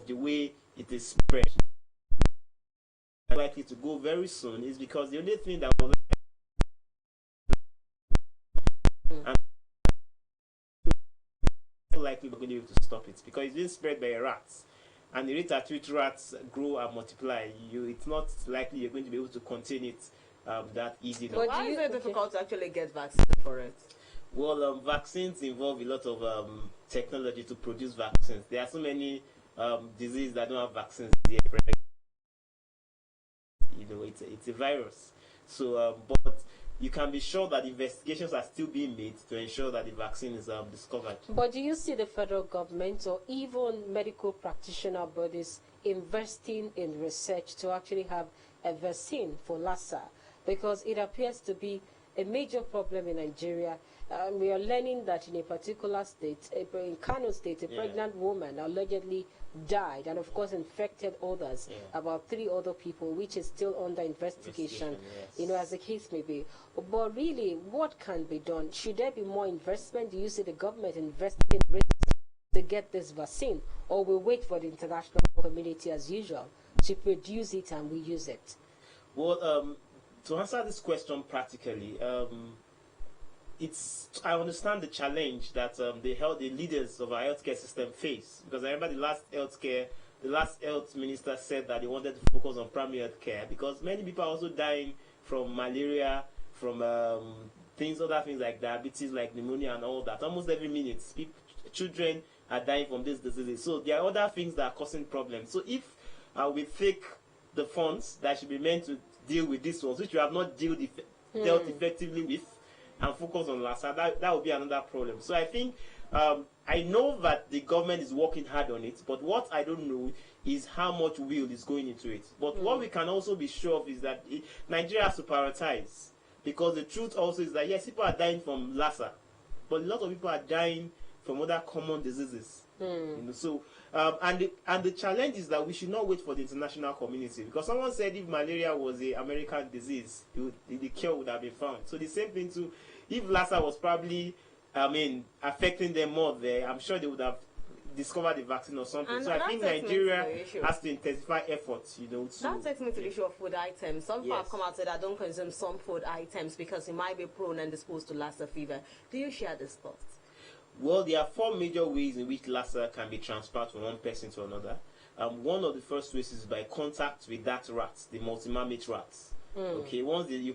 of the way it is spread. Likely to go very soon is because the only thing that will and likely we're going to be able to stop it because it's being spread by rats, and the rate at which rats grow and multiply, it's not likely you're going to be able to contain it that easily. But why is it difficult to actually get vaccines for it? Well, vaccines involve a lot of technology to produce vaccines. There are so many diseases that don't have vaccines yet. It's a virus. So, but you can be sure that investigations are still being made to ensure that the vaccine is discovered. But do you see the federal government or even medical practitioner bodies investing in research to actually have a vaccine for Lassa? Because it appears to be a major problem in Nigeria. We are learning that in a particular state, in Kano State, a pregnant woman allegedly died and, of course, infected others, about 3 other people, which is still under investigation, as the case may be. But really, what can be done? Should there be more investment? Do you see the government investing in research to get this vaccine? Or we wait for the international community, as usual, to produce it and we use it? Well, to answer this question practically, I understand the challenge that the leaders of our healthcare system face, because I remember the last health minister said that they wanted to focus on primary health care because many people are also dying from malaria, from other things like diabetes, like pneumonia and all that. Almost every minute, children are dying from these diseases. So there are other things that are causing problems. So if we take the funds that should be meant to deal with these ones, which we have not dealt effectively with, and focus on Lassa, that would be another problem. So I think I know that the government is working hard on it, but what I don't know is how much will is going into it. But what we can also be sure of is that Nigeria has to prioritize, because the truth also is that yes, people are dying from Lassa, but a lot of people are dying from other common diseases. So and the challenge is that we should not wait for the international community, because someone said if malaria was an American disease, the cure would have been found. So the same thing too, if Lassa was probably affecting them more there, I'm sure they would have discovered the vaccine or something. So I think Nigeria has to intensify efforts, That takes me to the issue of food items. Some people have come out and said, I don't consume some food items because it might be prone and disposed to Lassa fever. Do you share this thought? Well, there are 4 major ways in which Lassa can be transferred from one person to another. One of the first ways is by contact with that rat, the multi-mammate rats. Okay, once the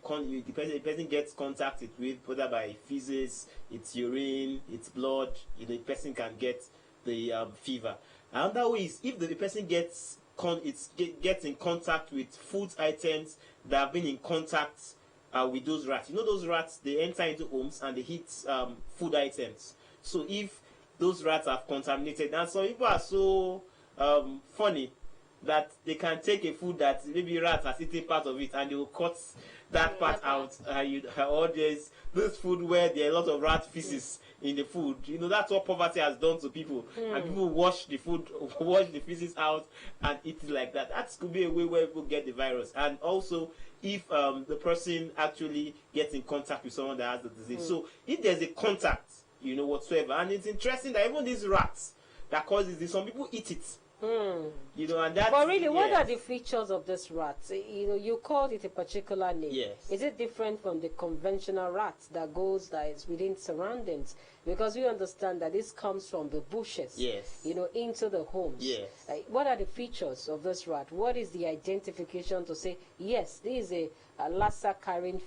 person gets contacted with, whether by feces, its urine, its blood, the person can get the fever. Another way is if the person gets in contact with food items that have been in contact with those rats. Those rats, they enter into homes and they hit food items. So if those rats have contaminated, and some people are so funny that they can take a food that maybe rats are eating part of it and they will cut that part out. Or there's this food where there are a lot of rat feces in the food. That's what poverty has done to people. And people wash the feces out and eat it like that. That could be a way where people get the virus. And also, if the person actually gets in contact with someone that has the disease. So if there's a contact, whatsoever. And it's interesting that even these rats that causes this, some people eat it. And that's, but really, what are the features of this rat? You called it a particular name. Yes. Is it different from the conventional rat that is within surroundings? Because we understand that this comes from the bushes, yes, into the homes. Yes. What are the features of this rat? What is the identification to say, yes, this is a Lassa carrying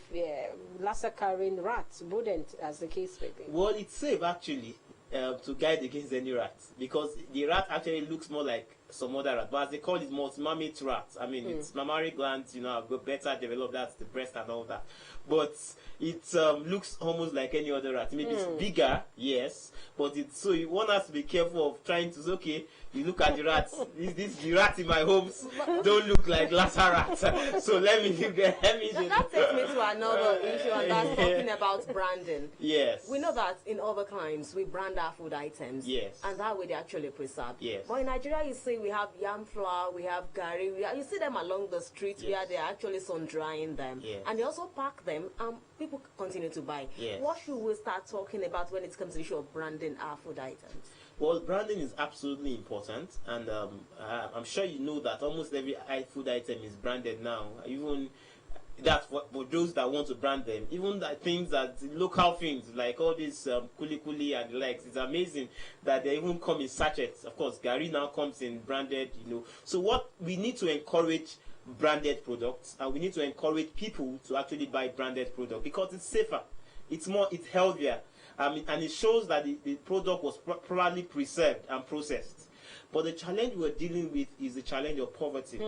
rat, wouldn't, as the case may be? Well, it's safe actually to guide against any rat, because the rat actually looks more like some other rat, but as they call it, multi-mammate rats. I mean, its mammary glands, have got better developed, that's the breast and all that. But it looks almost like any other rat. Maybe it's bigger, yes, but so one has to be careful of trying to say, okay, you look at the rats. The rats in my homes don't look like Lassa rats. So let me give them. That takes me to another issue, and that's talking about branding. Yes. We know that in other climes we brand our food items. Yes. And that way they actually preserve. Yes. But in Nigeria, you see we have yam flour, we have gari. You see them along the streets where they are actually sun drying them. Yes. And they also pack them, and people continue to buy. Yes. What should we start talking about when it comes to the issue of branding our food items? Well, branding is absolutely important, and I'm sure you know that almost every food item is branded now. Even that's what for those that want to brand them. Even that things that local things like all these kuli kuli and the likes. It's amazing that they even come in sachets. Of course, Gary now comes in branded. So what we need to encourage branded products, and we need to encourage people to actually buy branded product because it's safer, it's healthier. And it shows that the product was properly preserved and processed. But the challenge we're dealing with is the challenge of poverty.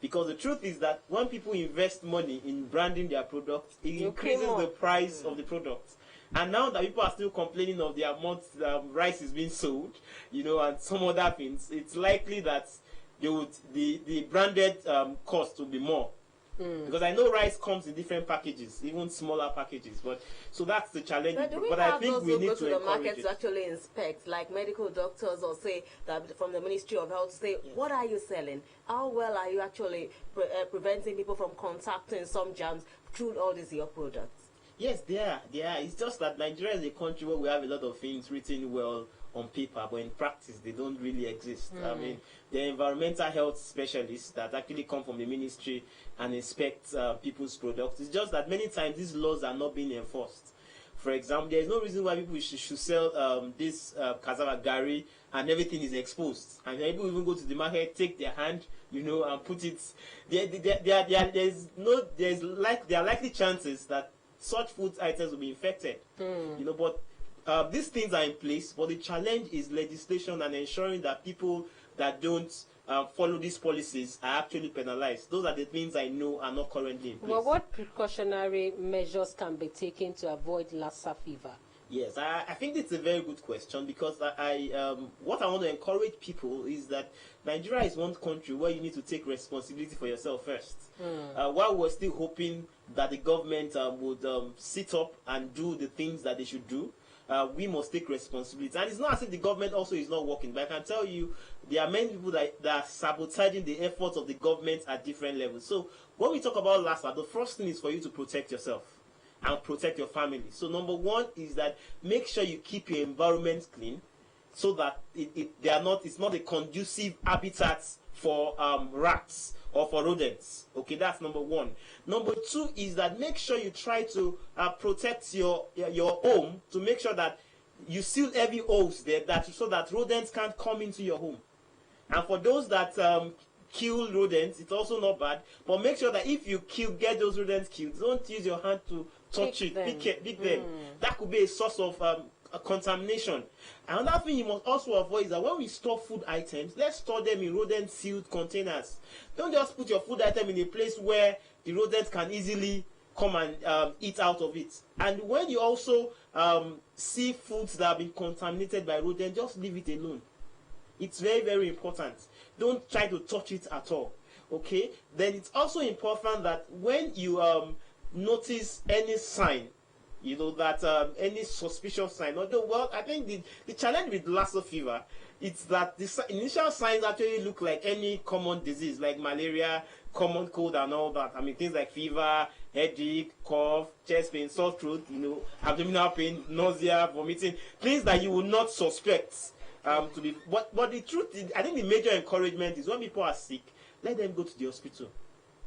Because the truth is that when people invest money in branding their products, it increases the price of the product. And now that people are still complaining of the amount rice is being sold, and some other things, it's likely that the branded cost will be more. Because I know rice comes in different packages, even smaller packages. So that's the challenge. But I think we need to the market to actually inspect, like medical doctors, or say that from the Ministry of Health, say what are you selling? How well are you actually preventing people from contacting some germs through all these your products? Yes, they are. It's just that Nigeria is a country where we have a lot of things written well on paper, but in practice they don't really exist. I mean, the environmental health specialists that actually come from the ministry and inspect people's products. It's just that many times these laws are not being enforced. For example, there is no reason why people should sell this cassava gari and everything is exposed. And people even go to the market, take their hand, and put it. There are likely chances that such food items will be infected. But these things are in place, but the challenge is legislation and ensuring that people that don't follow these policies are actually penalized. Those are the things I know are not currently in place. Well, what precautionary measures can be taken to avoid Lassa fever? Yes, I think it's a very good question because what I want to encourage people is that Nigeria is one country where you need to take responsibility for yourself first. While we're still hoping that the government would sit up and do the things that they should do, we must take responsibility. And it's not as if the government also is not working, but I can tell you there are many people that are sabotaging the efforts of the government at different levels. So when we talk about Lassa, the first thing is for you to protect yourself and protect your family. So number one is that make sure you keep your environment clean so that it's not a conducive habitat for rats or for rodents. Okay, that's number one. Number two is that make sure you try to protect your home, to make sure that you seal every holes there so that rodents can't come into your home. And for those that kill rodents, it's also not bad, but make sure that if you get those rodents killed, don't use your hand to touch it, pick them. That could be a source of a contamination. Another thing you must also avoid is that when we store food items, let's store them in rodent sealed containers. Don't just put your food item in a place where the rodents can easily come and eat out of it. And when you also see foods that have been contaminated by rodents, just leave it alone. It's very, very important. Don't try to touch it at all. Okay? Then it's also important that when you notice any sign, that any suspicious sign, I think the challenge with Lassa fever, it's that the initial signs actually look like any common disease, like malaria, common cold and all that. I mean, things like fever, headache, cough, chest pain, sore throat, abdominal pain, nausea, vomiting, things that you would not suspect to be. But the truth is, I think the major encouragement is when people are sick, let them go to the hospital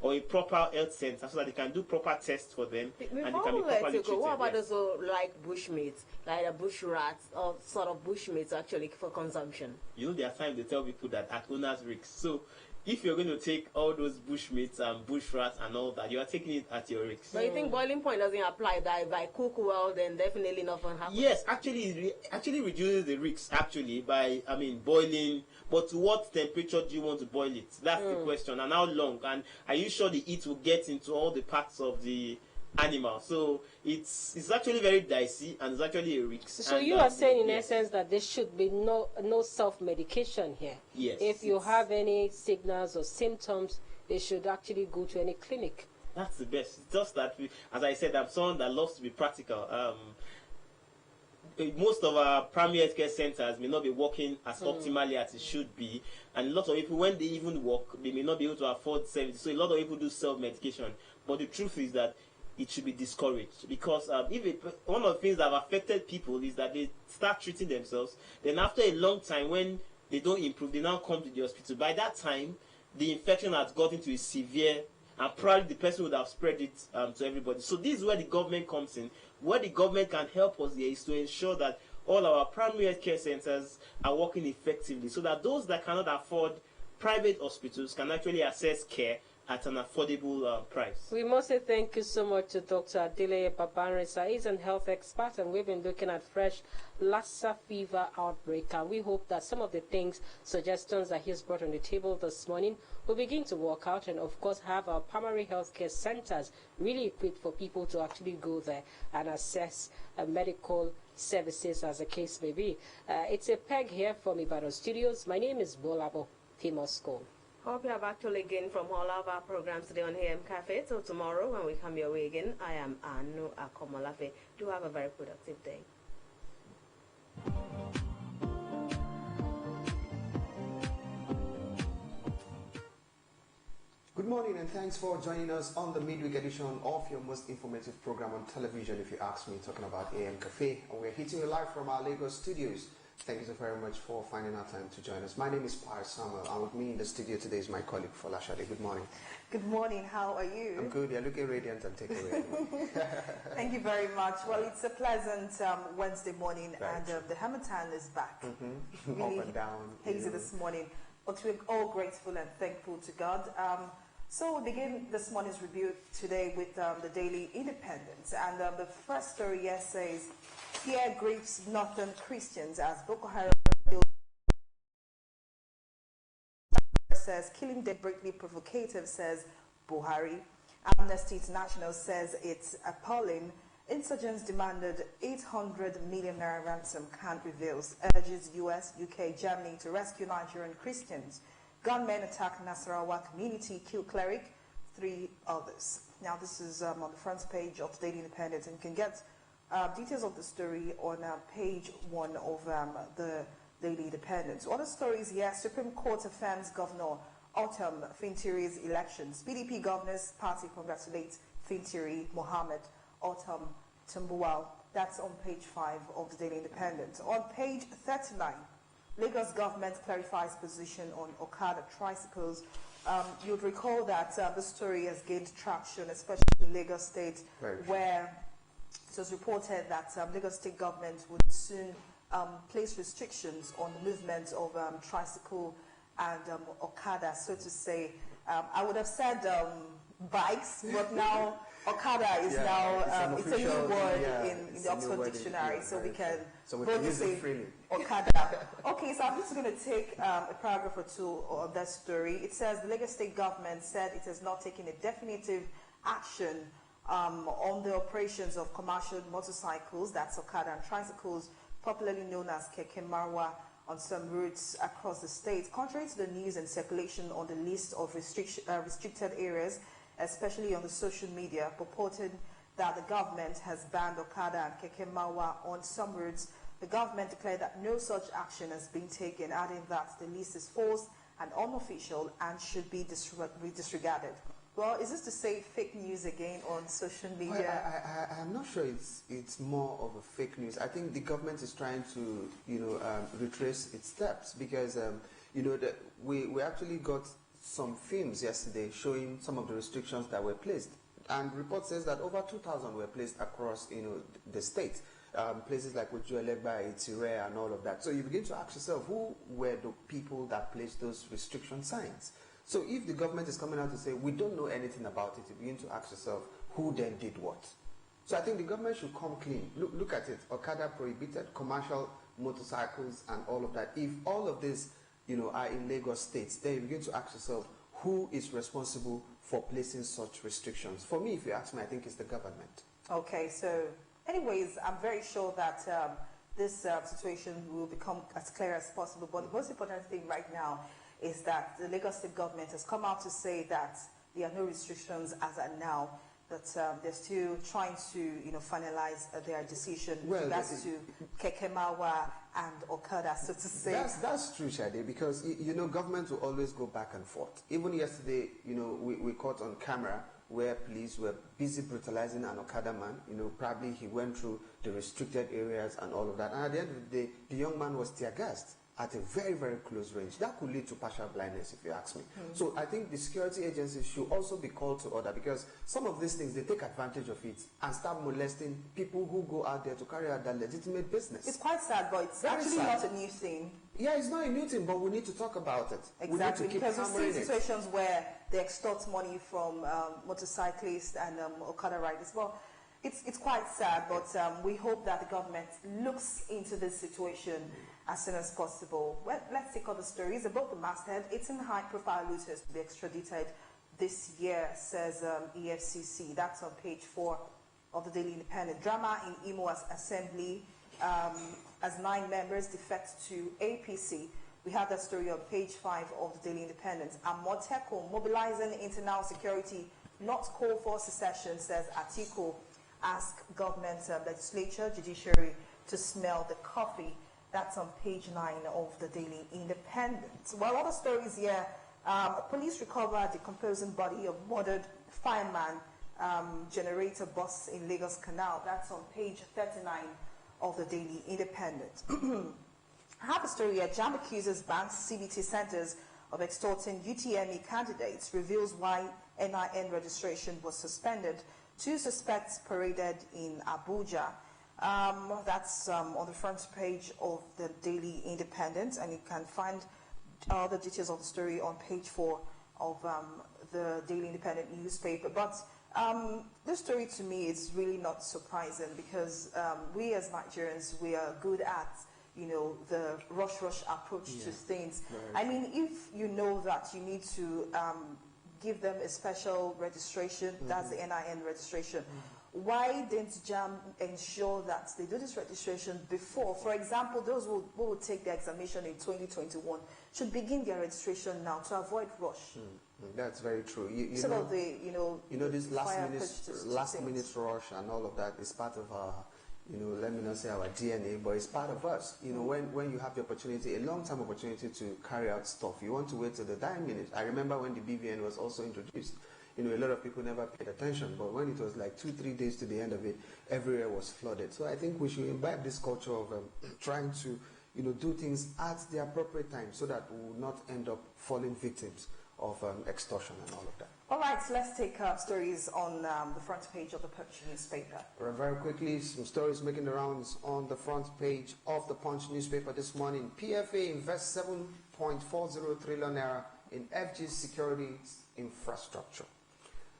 or a proper health center so that they can do proper tests for them and they can be properly treated. What about those like bushmeat, like the bush rats or sort of bushmeat actually for consumption? There are times they tell people that at owner's risk. So if you're going to take all those bushmeats and bush rats and all that, you are taking it at your risk. But you think boiling point doesn't apply that if I cook well, then definitely nothing happens? Yes, actually, it actually reduces the risk by boiling. But to what temperature do you want to boil it? That's the question. And how long? And are you sure the heat will get into all the parts of the animal? So it's actually very dicey and it's actually a risk. So you are saying in essence that there should be no self-medication here. Yes. If you have any signals or symptoms, they should actually go to any clinic. That's the best. It's just that, as I said, I'm someone that loves to be practical. Most of our primary healthcare centers may not be working as optimally as it should be, and a lot of people, when they even work, they may not be able to afford services. So a lot of people do self-medication. But the truth is that it should be discouraged, because one of the things that have affected people is that they start treating themselves. Then after a long time, when they don't improve, they now come to the hospital. By that time, the infection has gotten to a severe, and probably the person would have spread it to everybody. So this is where the government comes in. What the government can help us here is to ensure that all our primary health care centers are working effectively, so that those that cannot afford private hospitals can actually access care at an affordable price. We must say thank you so much to Dr. Adele Babanresa. He's a health expert, and we've been looking at fresh Lassa fever outbreak. And we hope that some of the things, suggestions that he's brought on the table this morning will begin to work out, and of course have our primary health care centers really equipped for people to actually go there and assess medical services, as the case may be. It's a peg here from Ibadan Studios. My name is Bolabo Timosko. Hope you have actually gained from all of our programs today on AM Cafe. Till tomorrow when we come your way again, I am Anu Akomolafe. Do have a very productive day. Good morning, and thanks for joining us on the midweek edition of your most informative program on television, if you ask me, talking about AM Cafe. And we're hitting you live from our Lagos studios. Thank you so very much for finding our time to join us. My name is Pius Samuel, and with me in the studio today is my colleague Folashade. Good morning. Good morning. How are you? I'm good. You're looking radiant and taking away. Thank you very much. Well, it's a pleasant Wednesday morning, right. And the Hamilton is back. Really up and down. Hazy this morning, but we're all grateful and thankful to God. So we'll begin this morning's review today with the Daily Independent. And the first story here says, "Fear grips Northern Christians as Boko Haram says, killing deliberately provocative," says Buhari. Amnesty International says it's appalling. Insurgents demanded 800 million naira ransom, can't reveals. Urges US, UK, Germany to rescue Nigerian Christians. Gunmen attack Nasarawa community, kill cleric, 3 others. Now this is on the front page of the Daily Independent, and you can get details of the story on page 1 of the Daily Independent. Other stories here: Supreme Court affirms Governor Autumn Fintiri's elections. PDP Governors Party congratulates Fintiri Mohammed Autumn Tambuwal. That's on page 5 of the Daily Independent. On page 39, Lagos government clarifies position on Okada tricycles. You'd recall that the story has gained traction, especially in Lagos State, where it was reported that Lagos State government would soon place restrictions on the movement of tricycle and Okada, so to say. I would have said bikes, but now Okada is it's a new word in the Oxford Dictionary, so we can both say freely. Okada. Okay, so I'm just going to take a paragraph or two on that story. It says the Lagos State government said it has not taken a definitive action on the operations of commercial motorcycles, that's Okada, and tricycles, popularly known as Keke Marwa, on some routes across the state. Contrary to the news and circulation on the list of restricted areas, especially on the social media, purporting that the government has banned Okada and Keke Marwa on some routes, the government declared that no such action has been taken, adding that the list is false and unofficial and should be disregarded. Well, is this to say fake news again on social media? Well, I'm not sure it's more of a fake news. I think the government is trying to, retrace its steps, because, that we actually got some films yesterday showing some of the restrictions that were placed. And report says that over 2,000 were placed across, the state. Places like Ojuelegba, Itire, and all of that. So you begin to ask yourself, who were the people that placed those restriction signs? So if the government is coming out to say, we don't know anything about it, you begin to ask yourself, who then did what? So I think the government should come clean. Look at it. Okada prohibited, commercial motorcycles and all of that. If all of this, are in Lagos State, then you begin to ask yourself, who is responsible for placing such restrictions? For me, if you ask me, I think it's the government. Okay, so anyways, I'm very sure that this situation will become as clear as possible. But the most important thing right now is that the Lagos State government has come out to say that there are no restrictions as at now, that they're still trying to, finalize their decision with regards to Keke Marwa and Okada, so to say. That's true, Shade, because, government will always go back and forth. Even yesterday, we caught on camera where police were busy brutalizing an Okada man. You know, probably he went through the restricted areas and all of that. And at the end of the day, the young man was tear gassed at a very, very close range. That could lead to partial blindness, if you ask me. So I think the security agencies should also be called to order, because some of these things, they take advantage of it and start molesting people who go out there to carry out their legitimate business. It's quite sad, but it's Very actually sad. not a new thing. Yeah, it's not a new thing, but we need to talk about it. Exactly, we need to keep because we hammering see it. situations where they extort money from motorcyclists and Okada riders. Well, it's quite sad, but we hope that the government looks into this situation as soon as possible. Well, let's take other stories about the masthead. 18 high-profile looters to be extradited this year, says EFCC. That's on page 4 of the Daily Independent. Drama in Imo's assembly as 9 members defect to APC. We have that story on page 5 of the Daily Independent. Amoteco mobilizing internal security, not call for secession, says Atiku. Ask government, legislature, judiciary to smell the coffee. That's on page 9 of the Daily Independent. Well, other stories here. Police recovered the decomposing body of murdered fireman generator bus in Lagos Canal. That's on page 39 of the Daily Independent. I have a story here. JAMB accuses banks, CBT centers of extorting UTME candidates, reveals why NIN registration was suspended. 2 suspects paraded in Abuja. That's on the front page of the Daily Independent, and you can find all the details of the story on page 4 of the Daily Independent newspaper. But this story to me is really not surprising, because we as Nigerians, we are good at, you know, the rush approach to things. Right. I mean, if you know that you need to give them a special registration, that's the NIN registration, why didn't JAMB ensure that they do this registration before? For example, those who will take the examination in 2021 should begin their registration now to avoid rush. That's very true. You know, this last minute rush and all of that is part of our, let me not say our DNA, but it's part of us. You know, when you have the opportunity, a long-term opportunity to carry out stuff, you want to wait till the dying minute. I remember when the BVN was also introduced. You know, a lot of people never paid attention, but when it was like 2-3 days to the end of it, everywhere was flooded. So I think we should imbibe this culture of trying to, do things at the appropriate time, so that we will not end up falling victims of extortion and all of that. All right, so let's take stories on the front page of the Punch newspaper. Very quickly, some stories making the rounds on the front page of the Punch newspaper this morning. PFA invests 7.40 trillion naira in FG security infrastructure.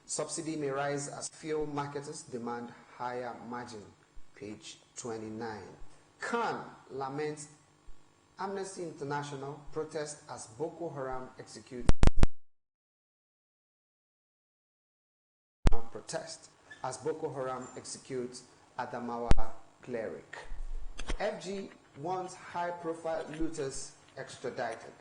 Subsidy may rise as fuel marketers demand higher margin. Page 29. Khan laments Amnesty International protest as Boko Haram execute Adamawa cleric. FG wants high-profile looters extradited.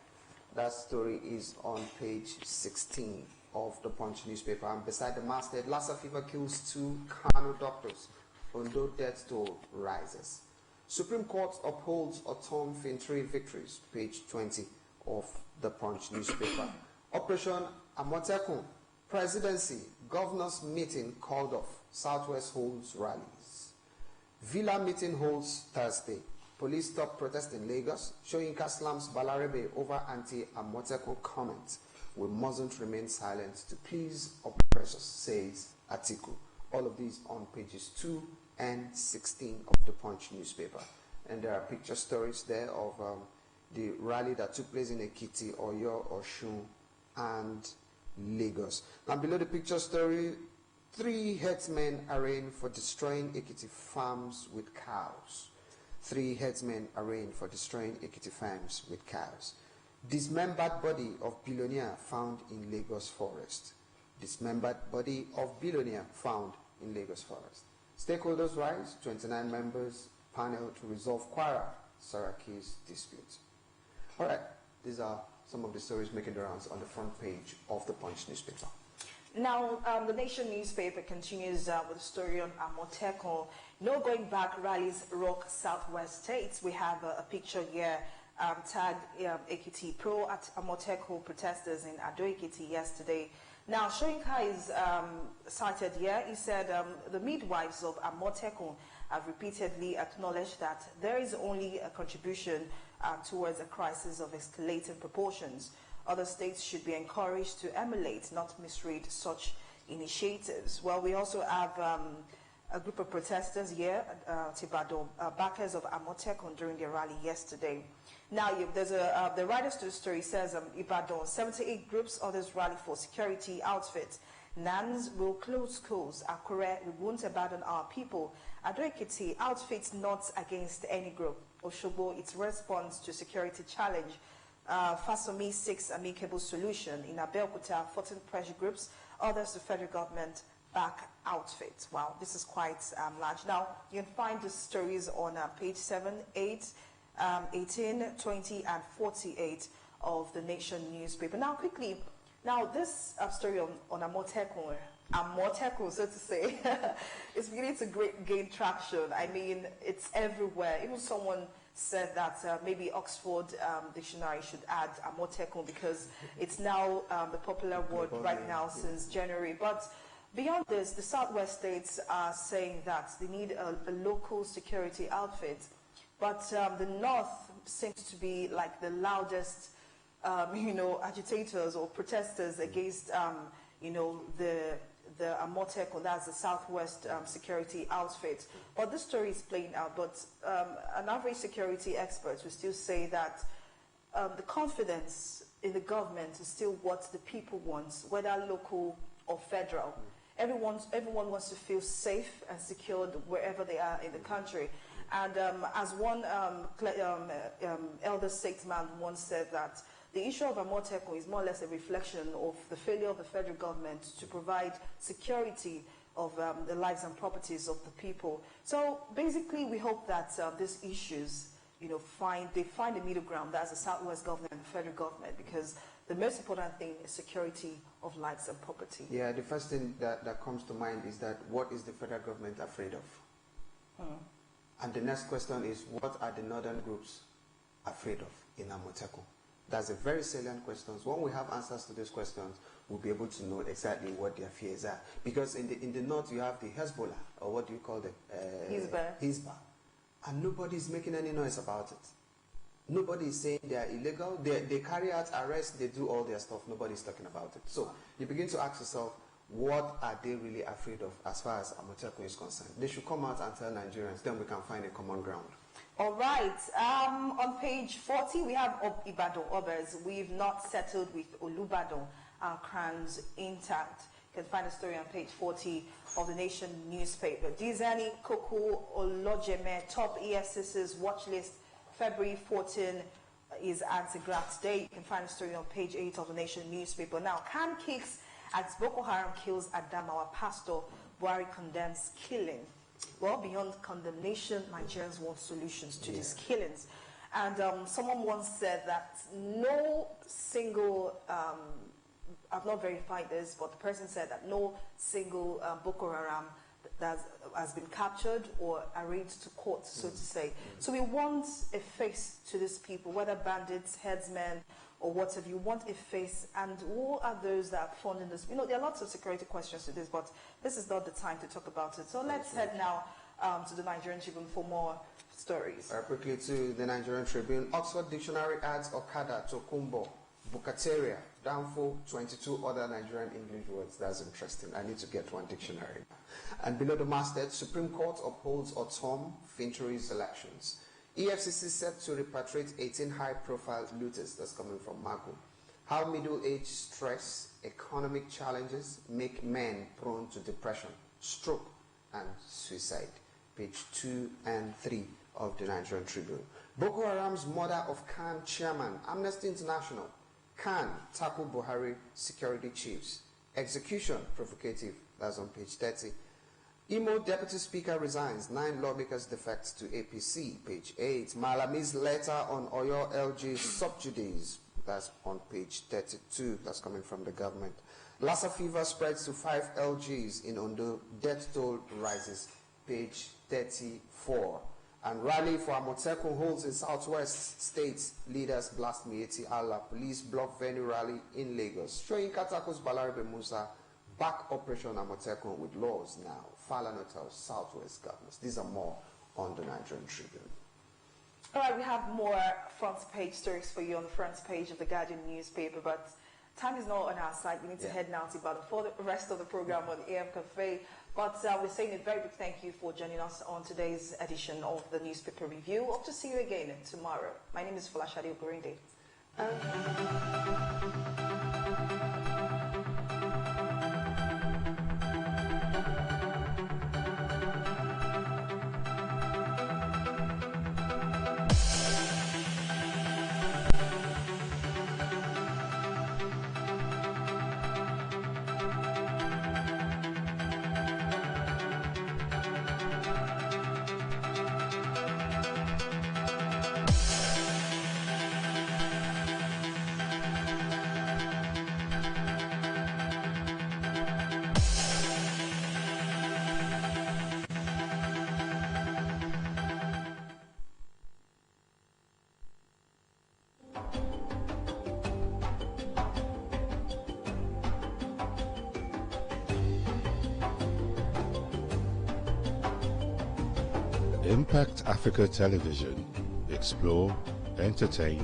That story is on page 16 of the Punch newspaper. And beside the masthead, Lassa fever kills 2 Kano doctors. Ondo death toll rises. Supreme Court upholds Otom Fintri victories. Page 20 of the Punch newspaper. Operation Amotekun presidency governors meeting called off. Southwest holds rallies. Villa meeting holds Thursday. Police stop protest in Lagos. Soyinka slams Balarebe over anti-Amotekun comment. We mustn't remain silent to please oppressors, says Atiku. All of these on pages 2 and 16 of the Punch newspaper. And there are picture stories there of the rally that took place in Ekiti, Oyo, Oshun, and Lagos. Now below the picture story, 3 headsmen arraigned for destroying Ekiti farms with cows. 3 headsmen arraigned for destroying Ekiti farms with cows. Dismembered body of billionaire found in Lagos forest. Dismembered body of billionaire found in Lagos forest. Stakeholders rise, 29 members panel to resolve Kwara Saraki's dispute. All right, these are some of the stories making the rounds on the front page of the Punch newspaper. Now, the Nation newspaper continues with the story on Amotekun. No going back rallies rock Southwest states. We have a picture here tagged Ekiti pro at Amotekun protesters in Ado Ekiti yesterday. Now, Shoyinka is cited here. He said the midwives of Amotekun have repeatedly acknowledged that there is only a contribution towards a crisis of escalating proportions. Other states should be encouraged to emulate, not misread such initiatives. Well, we also have a group of protesters here, Tibado, backers of Amotekun during their rally yesterday. Now, there's the writers to the story says Ibadan, 78 groups, others rally for security outfits. NANS will close schools. Akure, we won't abandon our people. Ado Ekiti, outfits not against any group. Oshobo, its response to security challenge. Fasomi seeks amicable solution. In Abeokuta, 14 pressure groups, others the federal government back outfits. Wow, this is quite large. Now, you can find the stories on page 7, 8, 18, 20, and 48 of the Nation newspaper. Now, quickly, this story on Amotekun, so to say, is beginning to gain traction. I mean, it's everywhere. Even someone said that maybe Oxford Dictionary should add Amotekun because it's now the popular word right now since January. But beyond this, the Southwest states are saying that they need a local security outfit. But the North seems to be like the loudest, agitators or protesters against, the Amotekun, that's the Southwest security outfit. But this story is playing out. But an average security expert will still say that the confidence in the government is still what the people want, whether local or federal. Everyone wants to feel safe and secured wherever they are in the country. And as one elder statesman once said that the issue of Amotekun is more or less a reflection of the failure of the federal government to provide security of the lives and properties of the people. So basically, we hope that these issues, find a middle ground. That's the Southwest government and the federal government, because the most important thing is security of lives and property. Yeah, the first thing that comes to mind is that what is the federal government afraid of? And the next question is, what are the northern groups afraid of in Amotekun? That's a very salient question. When we have answers to these questions, we'll be able to know exactly what their fears are. Because in the north, you have the Hezbollah, or what do you call them? Hizbah. And nobody is making any noise about it. Nobody is saying they are illegal. They carry out arrests, they do all their stuff. Nobody is talking about it. So you begin to ask yourself, what are they really afraid of as far as Amotekun is concerned? They should come out and tell Nigerians, then we can find a common ground. All right. On page 40, we have Ibadan others. We've not settled with Olubadan. Our crowns intact. You can find a story on page 40 of the Nation newspaper. Dizani Koko Olojeme, top EFCC's watch list, February 14 is anti-graft day. You can find a story on page 8 of the Nation newspaper. Now, Khan kicks as Boko Haram kills Adamawa pastor. Buhari condemns killing. Well, beyond condemnation, Nigerians want solutions to these killings. And someone once said that no single, I've not verified this, but the person said that no single Boko Haram that has been captured or arraigned to court, so to say. So we want a face to these people, whether bandits, headsmen, or whatever. You want a face, and who are those that are funding this? There are lots of security questions to this, but this is not the time to talk about it. So let's head now to the Nigerian Tribune for more stories. Quickly to the Nigerian Tribune. Oxford Dictionary adds Okada to Kumbo, Bukateria, downfall, 22 other Nigerian English words. That's interesting. I need to get one dictionary. And below the masthead, Supreme Court upholds Otom Finchery's elections. EFCC set to repatriate 18 high-profile looters. That's coming from Magu. How middle-aged stress, economic challenges make men prone to depression, stroke, and suicide. Page 2 and 3 of the Nigerian Tribune. Boko Haram's murder of Khan chairman, Amnesty International. Khan tackle Buhari security chiefs. Execution provocative. That's on page 30. Imo Deputy Speaker resigns. 9 lawmakers defect to APC. Page 8. Malami's letter on Oyo LG subjudice. That's on page 32. That's coming from the government. Lassa fever spreads to 5 LGs in Ondo. Death toll rises. Page 34. And rally for Amotekun holds in southwest states. Leaders blast Mieti Allah. Police block venue rally in Lagos. Showing Katako's Balarabe Musa back Operation Amotekun with laws now. Falana tells southwest governors. These are more on the Nigerian Tribune. All right, we have more front page stories for you on the front page of the Guardian newspaper, but time is not on our side. We need to head now to Ibadan for the rest of the program on the AM Cafe. But we're saying a very big thank you for joining us on today's edition of the newspaper review. Hope to see you again tomorrow. My name is Folashade Ogorinde. Impact Africa Television. Explore, entertain,